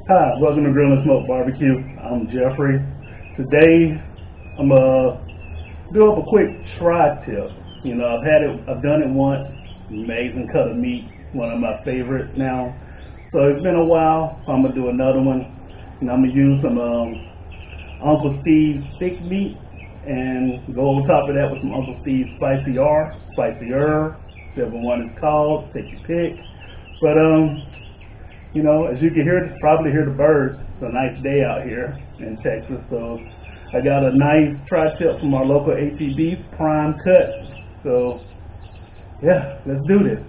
Hi, welcome to Grill and Smoke BBQ. I'm Jeffrey. Today, I'm gonna do up a quick tri-tip. You know, I've done it once. Amazing cut of meat, one of my favorites now. So it's been a while, so I'm gonna do another one. And I'm gonna use some Uncle Steve's thick meat and go on top of that with some Uncle Steve's SpicyR, whichever one it's called, take your pick. But you know, as you can probably hear the birds. It's a nice day out here in Texas, so I got a nice tri-tip from our local HEB, prime cut. So yeah, let's do this.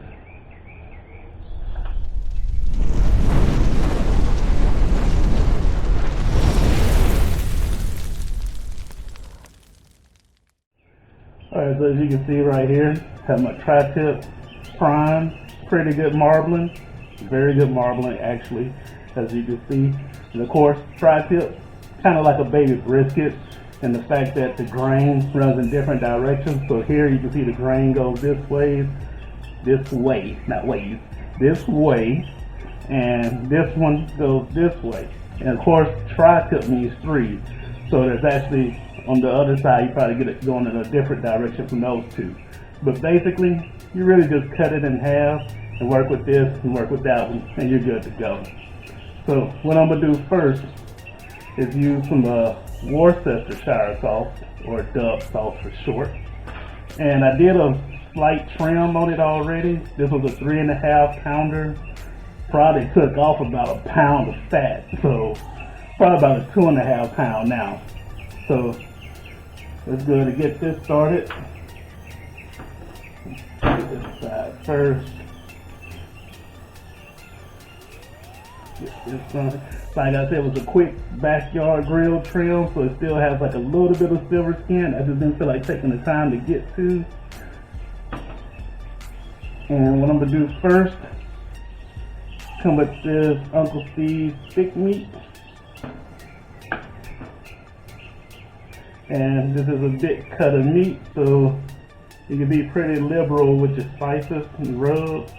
Alright, so as you can see right here, have my tri-tip prime, pretty good marbling. Very good marbling, actually, as you can see. And of course, tri-tip, kind of like a baby brisket, and the fact that the grain runs in different directions. So here you can see the grain goes this way, and this one goes this way. And of course, tri-tip means three. So there's actually, on the other side, you probably get it going in a different direction from those two. But basically, you really just cut it in half, and work with this and work with that one, and you're good to go. So what I'm gonna do first is use some Worcestershire sauce, or Dove sauce for short. And I did a slight trim on it already. This was a 3.5 pounder. Probably took off about a pound of fat, so probably about a 2.5 pound now. So let's go ahead and get this started. Get this side first. Like I said, it was a quick backyard grill trim, so it still has like a little bit of silver skin. I just didn't feel like taking the time to get to. And what I'm gonna do first, come with this Uncle Steve's thick meat. And this is a big cut of meat, so you can be pretty liberal with your spices and rubs.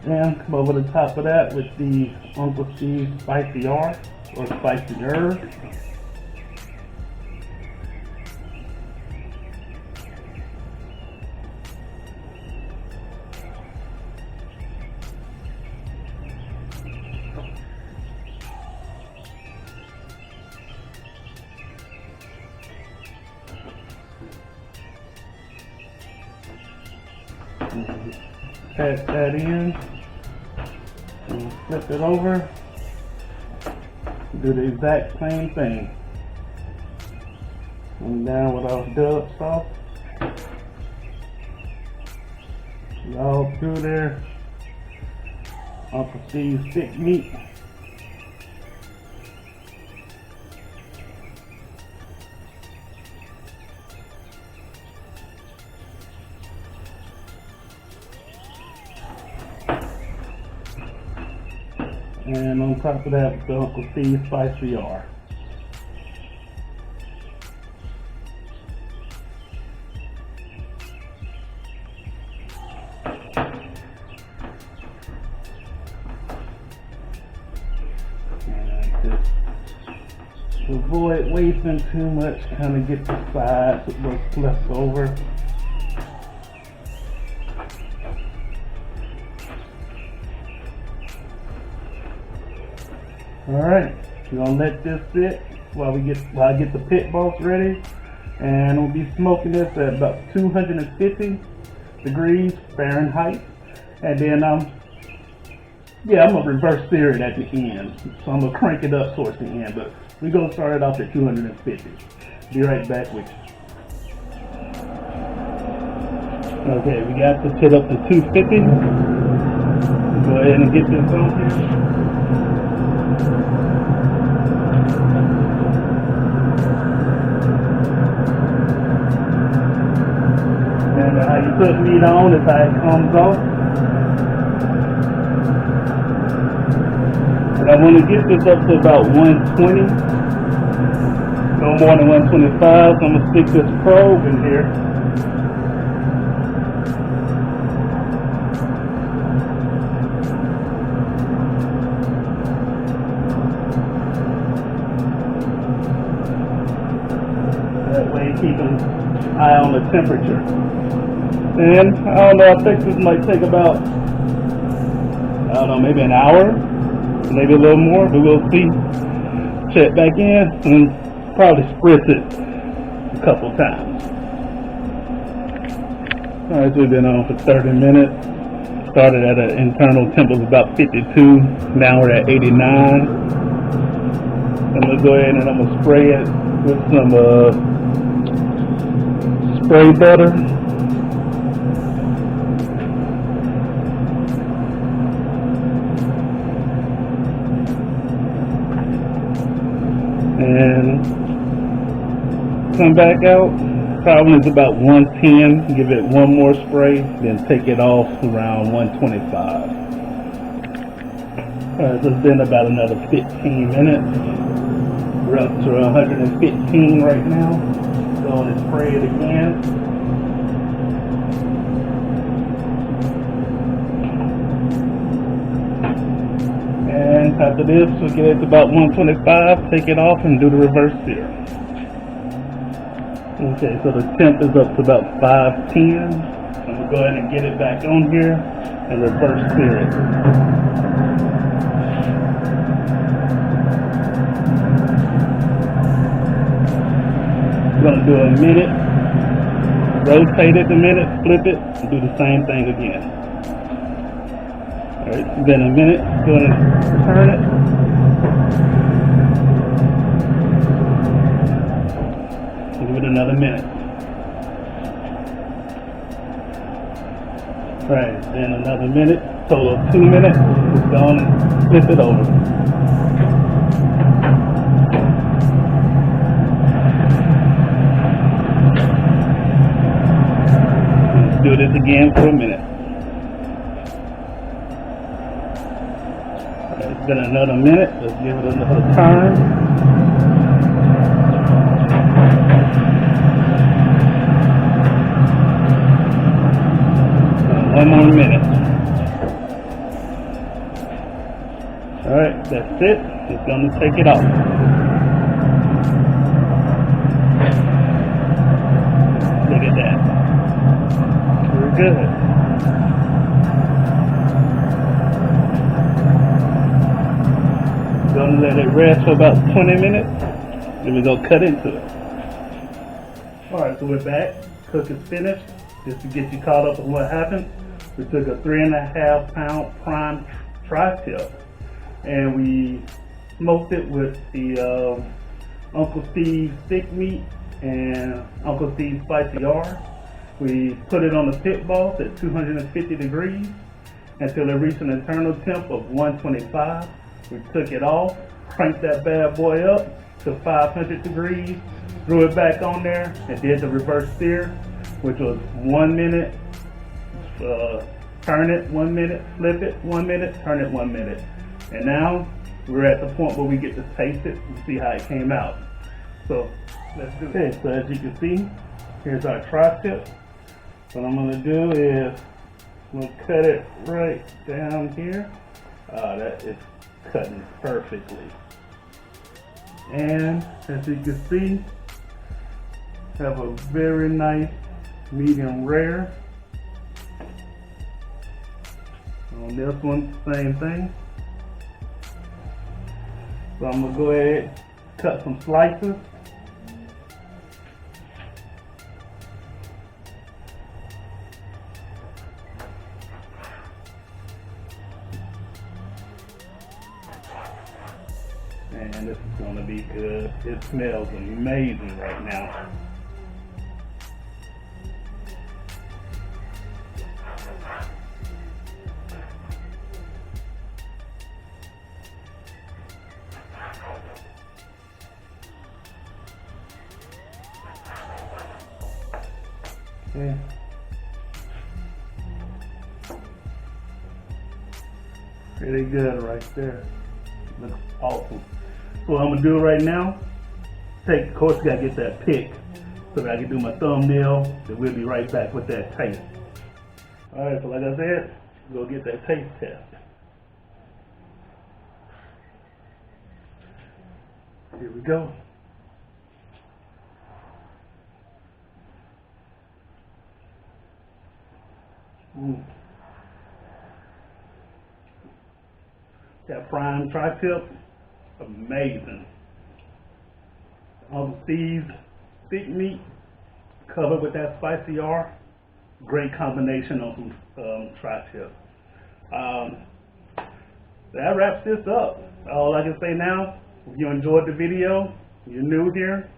And come over the top of that with the Uncle Steve's SpicyR, or SpicyR. Pat that in. And flip it over. Do the exact same thing. And down with our Dove sauce. All through there. Uncle Steve's thick meat. And on top of that, the Uncle Steve's SpicyR. And just avoid wasting too much, kind of get the sides with what's left over. Alright, we're gonna let this sit while I get the pit boss ready, and we'll be smoking this at about 250 degrees Fahrenheit, and then I'm gonna reverse sear it at the end, so I'm gonna crank it up towards the end, but we're gonna start it off at 250. Be right back with you. Okay, we got the pit up to 250. Go ahead and get this on here. And How you put meat on is how it comes off. And I want to get this up to about 120. No more than 125, so I'm going to stick this probe in here. That way keep an eye on the temperature. And I don't know, I think this might take about, I don't know, maybe an hour, maybe a little more, but we'll see. Check back in and probably spritz it a couple times. Alright, so we've been on for 30 minutes. Started at an internal temp of about 52. Now we're at 89. I'm going to go ahead and I'm going to spray it with some spray butter. And come back out. Probably is about 110. Give it one more spray, then take it off around 125. Alright, so it's been about another 15 minutes. We're up to 115 right now. Go and spray it again. And after this, we'll get it to about 125, take it off, and do the reverse sear. Okay, so the temp is up to about 510. I'm going to go ahead and get it back on here and reverse sear it. I'm going to do a minute, rotate it a minute, flip it, and do the same thing again. Alright, it's been a minute, go ahead and turn it. Give it another minute. Alright, then another minute, total of 2 minutes. Just go on and flip it over. Let's do this again for a minute. Alright, it's been another minute. Let's give it another turn. One more minute. Alright, that's it. It's going to take it off. Look at that. We're good. Going to let it rest for about 20 minutes. Then we're going to cut into it. Alright, so we're back. Cook is finished. Just to get you caught up on what happened. We took a 3.5 pound prime tri-tip and we smoked it with the Uncle Steve's stick meat and Uncle Steve's SpicyR. We put it on the pit boss at 250 degrees until it reached an internal temp of 125. We took it off, cranked that bad boy up to 500 degrees, threw it back on there and did the reverse sear, which was 1 minute. Turn it 1 minute, flip it 1 minute, turn it 1 minute. And now we're at the point where we get to taste it and see how it came out. So let's do it. Okay, so as you can see, here's our tri-tip. What I'm going to do is I'm going to cut it right down here. That is cutting perfectly. And as you can see, have a very nice medium rare. On this one, same thing. So I'm going to go ahead, cut some slices. And this is going to be good. It smells amazing right now. Okay. Pretty good right there. Looks awesome. So what I'm gonna do right now, of course, gotta get that pick so that I can do my thumbnail, and we'll be right back with that taste. Alright, so like I said, go get that taste test. Here we go. That prime tri-tip, amazing. All the seized thick meat covered with that SpicyR, great combination of some tri-tip. That wraps this up. All I can say now, if you enjoyed the video, you're new here,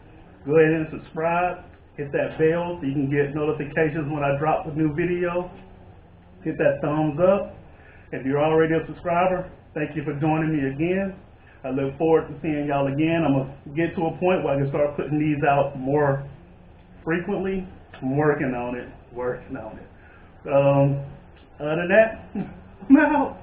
go ahead and subscribe, hit that bell so you can get notifications when I drop a new video. Hit that thumbs up. If you're already a subscriber, thank you for joining me again. I look forward to seeing y'all again. I'm going to get to a point where I can start putting these out more frequently. I'm working on it. Other than that, I'm out.